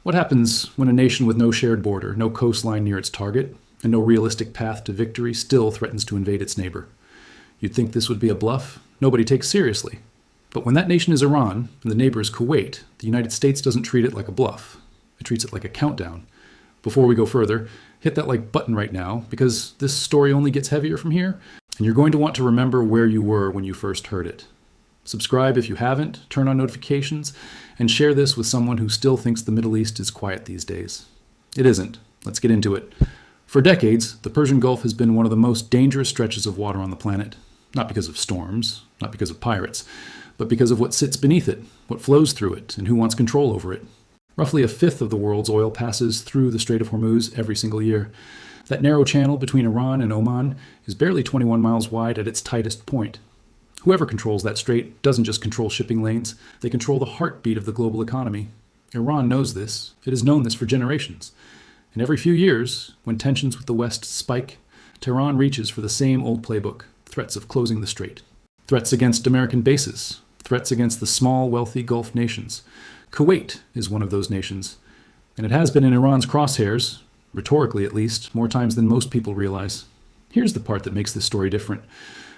What happens when a nation with no shared border, no coastline near its target, and no realistic path to victory still threatens to invade its neighbor? You'd think this would be a bluff nobody takes seriously. But when that nation is Iran and the neighbor is Kuwait, the United States doesn't treat it like a bluff. It treats it like a countdown. Before we go further, hit that like button right now, because this story only gets heavier from here, and you're going to want to remember where you were when you first heard it. Subscribe if you haven't, turn on notifications, and share this with someone who still thinks the Middle East is quiet these days. It isn't. Let's get into it. For decades, the Persian Gulf has been one of the most dangerous stretches of water on the planet. Not because of storms, not because of pirates, but because of what sits beneath it, what flows through it, and who wants control over it. Roughly a fifth of the world's oil passes through the Strait of Hormuz every single year. That narrow channel between Iran and Oman is barely 21 miles wide at its tightest point. Whoever controls that strait doesn't just control shipping lanes, they control the heartbeat of the global economy. Iran knows this. It has known this for generations. And every few years, when tensions with the West spike, Tehran reaches for the same old playbook, threats of closing the strait. Threats against American bases. Threats against the small, wealthy Gulf nations. Kuwait is one of those nations. And it has been in Iran's crosshairs, rhetorically at least, more times than most people realize. Here's the part that makes this story different.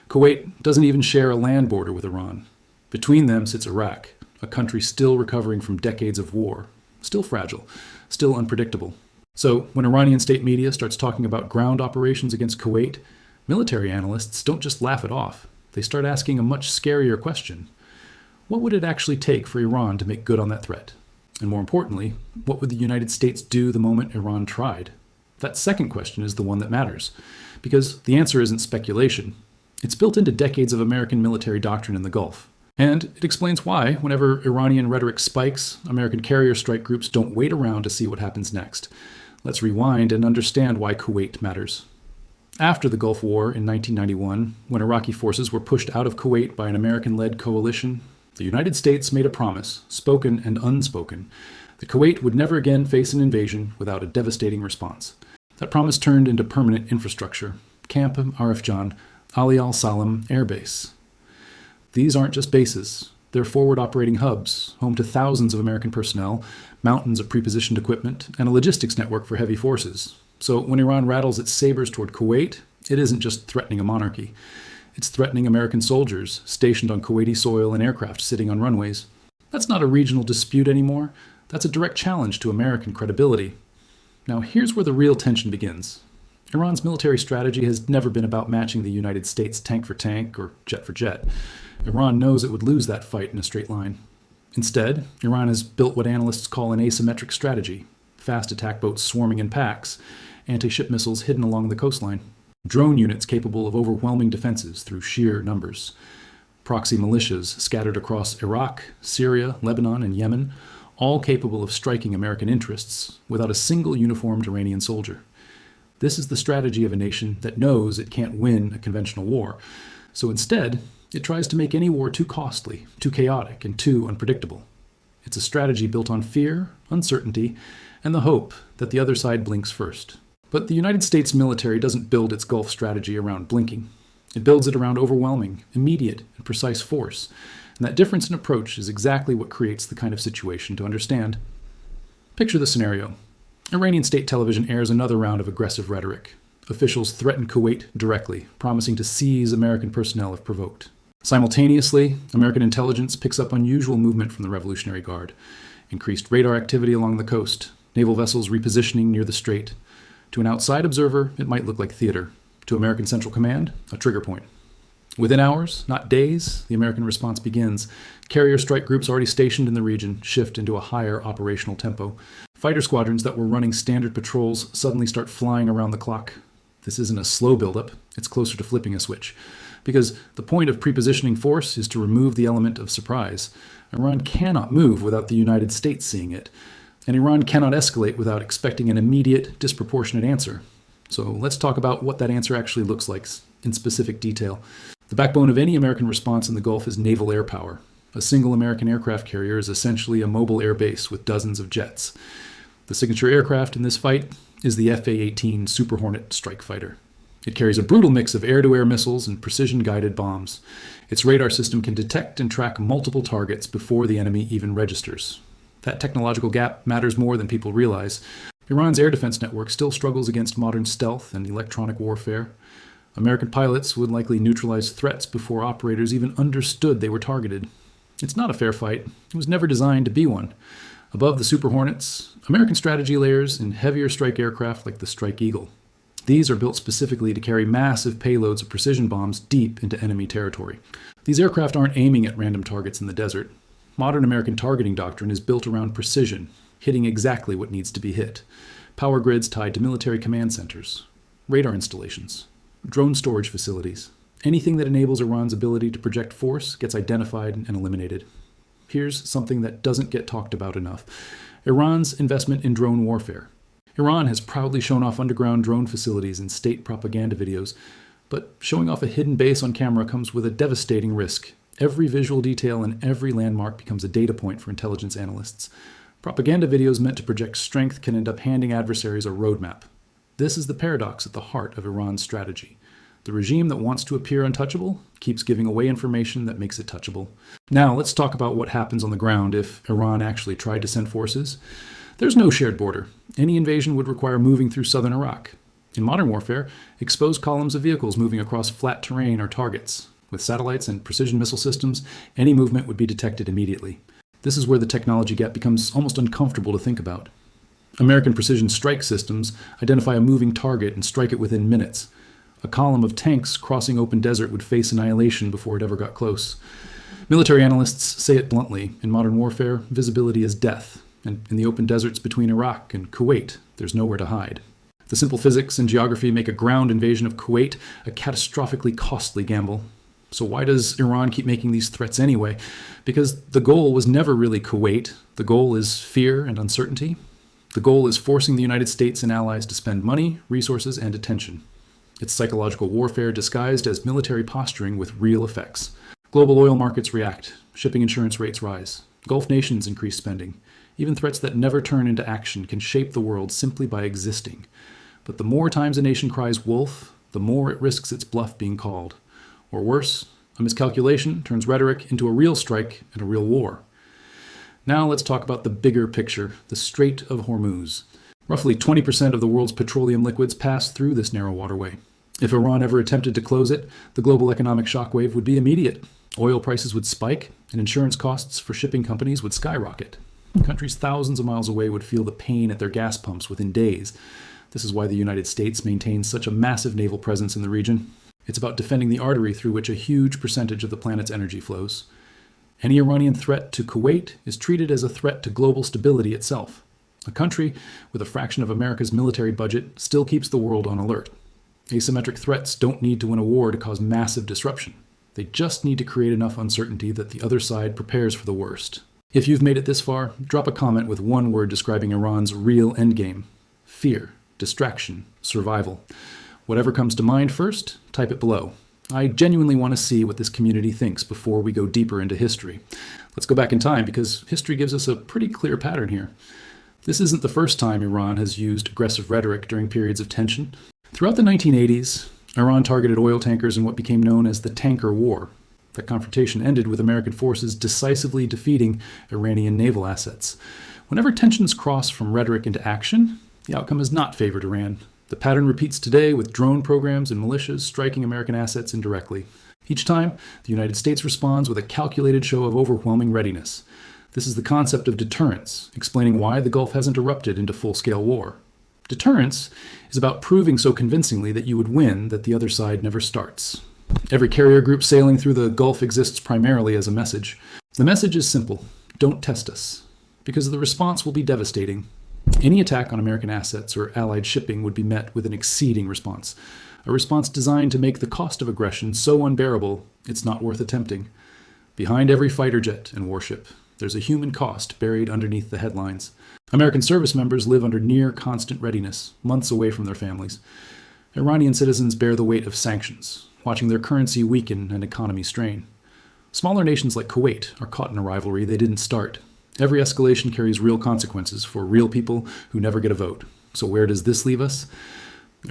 Kuwait doesn't even share a land border with Iran. Between them sits Iraq, a country still recovering from decades of war, still fragile, still unpredictable. So when Iranian state media starts talking about ground operations against Kuwait, military analysts don't just laugh it off. They start asking a much scarier question. What would it actually take for Iran to make good on that threat? And more importantly, what would the United States do the moment Iran tried? That second question is the one that matters, because the answer isn't speculation. It's built into decades of American military doctrine in the Gulf. And it explains why, whenever Iranian rhetoric spikes, American carrier strike groups don't wait around to see what happens next. Let's rewind and understand why Kuwait matters. After the Gulf War in 1991, when Iraqi forces were pushed out of Kuwait by an American-led coalition, the United States made a promise, spoken and unspoken, that Kuwait would never again face an invasion without a devastating response. That promise turned into permanent infrastructure. Camp Arifjan, Ali al-Salem Air Base. These aren't just bases. They're forward operating hubs, home to thousands of American personnel, mountains of prepositioned equipment, and a logistics network for heavy forces. So when Iran rattles its sabers toward Kuwait, it isn't just threatening a monarchy. It's threatening American soldiers stationed on Kuwaiti soil and aircraft sitting on runways. That's not a regional dispute anymore. That's a direct challenge to American credibility. Now here's where the real tension begins. Iran's military strategy has never been about matching the United States tank for tank or jet for jet. Iran knows it would lose that fight in a straight line. Instead, Iran has built what analysts call an asymmetric strategy. Fast attack boats swarming in packs, anti-ship missiles hidden along the coastline, drone units capable of overwhelming defenses through sheer numbers, proxy militias scattered across Iraq, Syria, Lebanon, and Yemen, all capable of striking American interests without a single uniformed Iranian soldier. This is the strategy of a nation that knows it can't win a conventional war, so instead, it tries to make any war too costly, too chaotic, and too unpredictable. It's a strategy built on fear, uncertainty, and the hope that the other side blinks first. But the United States military doesn't build its Gulf strategy around blinking. It builds it around overwhelming, immediate, and precise force. And that difference in approach is exactly what creates the kind of situation to understand. Picture the scenario. Iranian state television airs another round of aggressive rhetoric. Officials threaten Kuwait directly, promising to seize American personnel if provoked. Simultaneously, American intelligence picks up unusual movement from the Revolutionary Guard. Increased radar activity along the coast, naval vessels repositioning near the strait. To an outside observer, it might look like theater. To American Central Command, a trigger point. Within hours, not days, the American response begins. Carrier strike groups already stationed in the region shift into a higher operational tempo. Fighter squadrons that were running standard patrols suddenly start flying around the clock. This isn't a slow buildup, it's closer to flipping a switch. Because the point of prepositioning force is to remove the element of surprise. Iran cannot move without the United States seeing it. And Iran cannot escalate without expecting an immediate, disproportionate answer. So let's talk about what that answer actually looks like in specific detail. The backbone of any American response in the Gulf is naval air power. A single American aircraft carrier is essentially a mobile air base with dozens of jets. The signature aircraft in this fight is the F/A-18 Super Hornet strike fighter. It carries a brutal mix of air-to-air missiles and precision-guided bombs. Its radar system can detect and track multiple targets before the enemy even registers. That technological gap matters more than people realize. Iran's air defense network still struggles against modern stealth and electronic warfare. American pilots would likely neutralize threats before operators even understood they were targeted. It's not a fair fight. It was never designed to be one. Above the Super Hornets, American strategy layers in heavier strike aircraft like the Strike Eagle. These are built specifically to carry massive payloads of precision bombs deep into enemy territory. These aircraft aren't aiming at random targets in the desert. Modern American targeting doctrine is built around precision, hitting exactly what needs to be hit. Power grids tied to military command centers, radar installations, drone storage facilities. Anything that enables Iran's ability to project force gets identified and eliminated. Here's something that doesn't get talked about enough: Iran's investment in drone warfare. Iran has proudly shown off underground drone facilities in state propaganda videos, but showing off a hidden base on camera comes with a devastating risk. Every visual detail and every landmark becomes a data point for intelligence analysts. Propaganda videos meant to project strength can end up handing adversaries a roadmap. This is the paradox at the heart of Iran's strategy. The regime that wants to appear untouchable keeps giving away information that makes it touchable. Now, let's talk about what happens on the ground if Iran actually tried to send forces. There's no shared border. Any invasion would require moving through southern Iraq. In modern warfare, exposed columns of vehicles moving across flat terrain are targets. With satellites and precision missile systems, any movement would be detected immediately. This is where the technology gap becomes almost uncomfortable to think about. American precision strike systems identify a moving target and strike it within minutes. A column of tanks crossing open desert would face annihilation before it ever got close. Military analysts say it bluntly: in modern warfare, visibility is death, and in the open deserts between Iraq and Kuwait, there's nowhere to hide. The simple physics and geography make a ground invasion of Kuwait a catastrophically costly gamble. So why does Iran keep making these threats anyway? Because the goal was never really Kuwait. The goal is fear and uncertainty. The goal is forcing the United States and allies to spend money, resources, and attention. It's psychological warfare disguised as military posturing with real effects. Global oil markets react. Shipping insurance rates rise. Gulf nations increase spending. Even threats that never turn into action can shape the world simply by existing. But the more times a nation cries wolf, the more it risks its bluff being called. Or worse, a miscalculation turns rhetoric into a real strike and a real war. Now let's talk about the bigger picture, the Strait of Hormuz. Roughly 20% of the world's petroleum liquids pass through this narrow waterway. If Iran ever attempted to close it, the global economic shockwave would be immediate. Oil prices would spike, and insurance costs for shipping companies would skyrocket. Countries thousands of miles away would feel the pain at their gas pumps within days. This is why the United States maintains such a massive naval presence in the region. It's about defending the artery through which a huge percentage of the planet's energy flows. Any Iranian threat to Kuwait is treated as a threat to global stability itself. A country with a fraction of America's military budget still keeps the world on alert. Asymmetric threats don't need to win a war to cause massive disruption. They just need to create enough uncertainty that the other side prepares for the worst. If you've made it this far, drop a comment with one word describing Iran's real endgame: fear, distraction, survival. Whatever comes to mind first, type it below. I genuinely want to see what this community thinks before we go deeper into history. Let's go back in time, because history gives us a pretty clear pattern here. This isn't the first time Iran has used aggressive rhetoric during periods of tension. Throughout the 1980s, Iran targeted oil tankers in what became known as the Tanker War. That confrontation ended with American forces decisively defeating Iranian naval assets. Whenever tensions cross from rhetoric into action, the outcome has not favored Iran. The pattern repeats today, with drone programs and militias striking American assets indirectly. Each time, the United States responds with a calculated show of overwhelming readiness. This is the concept of deterrence, explaining why the Gulf hasn't erupted into full-scale war. Deterrence is about proving so convincingly that you would win that the other side never starts. Every carrier group sailing through the Gulf exists primarily as a message. The message is simple: don't test us, because the response will be devastating. Any attack on American assets or allied shipping would be met with an exceeding response, a response designed to make the cost of aggression so unbearable it's not worth attempting. Behind every fighter jet and warship, there's a human cost buried underneath the headlines. American service members live under near constant readiness, months away from their families. Iranian citizens bear the weight of sanctions, watching their currency weaken and economy strain. Smaller nations like Kuwait are caught in a rivalry they didn't start. Every escalation carries real consequences for real people who never get a vote. So where does this leave us?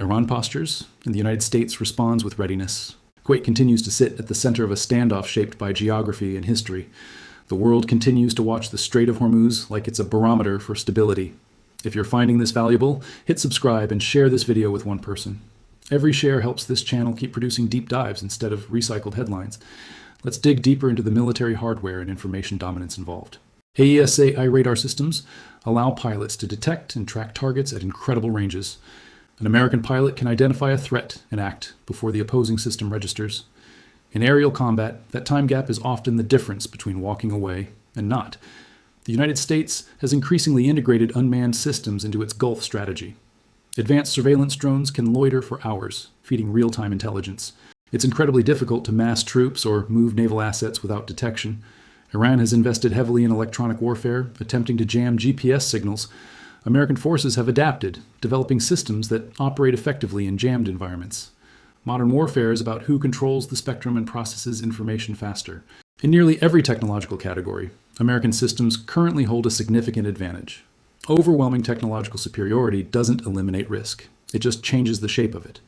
Iran postures, and the United States responds with readiness. Kuwait continues to sit at the center of a standoff shaped by geography and history. The world continues to watch the Strait of Hormuz like it's a barometer for stability. If you're finding this valuable, hit subscribe and share this video with one person. Every share helps this channel keep producing deep dives instead of recycled headlines. Let's dig deeper into the military hardware and information dominance involved. AESA radar systems allow pilots to detect and track targets at incredible ranges. An American pilot can identify a threat and act before the opposing system registers. In aerial combat, that time gap is often the difference between walking away and not. The United States has increasingly integrated unmanned systems into its Gulf strategy. Advanced surveillance drones can loiter for hours, feeding real-time intelligence. It's incredibly difficult to mass troops or move naval assets without detection. Iran has invested heavily in electronic warfare, attempting to jam GPS signals. American forces have adapted, developing systems that operate effectively in jammed environments. Modern warfare is about who controls the spectrum and processes information faster. In nearly every technological category, American systems currently hold a significant advantage. Overwhelming technological superiority doesn't eliminate risk. It just changes the shape of it.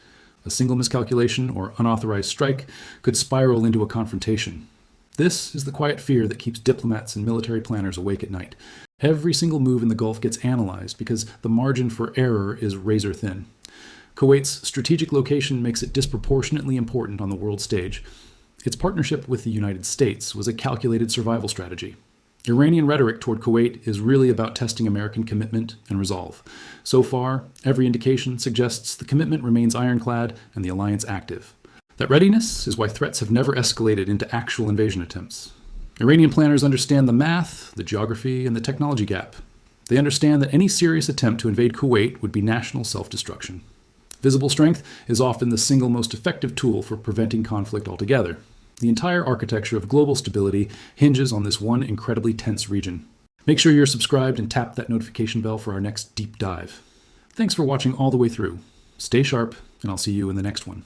A single miscalculation or unauthorized strike could spiral into a confrontation. This is the quiet fear that keeps diplomats and military planners awake at night. Every single move in the Gulf gets analyzed because the margin for error is razor thin. Kuwait's strategic location makes it disproportionately important on the world stage. Its partnership with the United States was a calculated survival strategy. Iranian rhetoric toward Kuwait is really about testing American commitment and resolve. So far, every indication suggests the commitment remains ironclad and the alliance active. That readiness is why threats have never escalated into actual invasion attempts. Iranian planners understand the math, the geography, and the technology gap. They understand that any serious attempt to invade Kuwait would be national self-destruction. Visible strength is often the single most effective tool for preventing conflict altogether. The entire architecture of global stability hinges on this one incredibly tense region. Make sure you're subscribed and tap that notification bell for our next deep dive. Thanks for watching all the way through. Stay sharp, and I'll see you in the next one.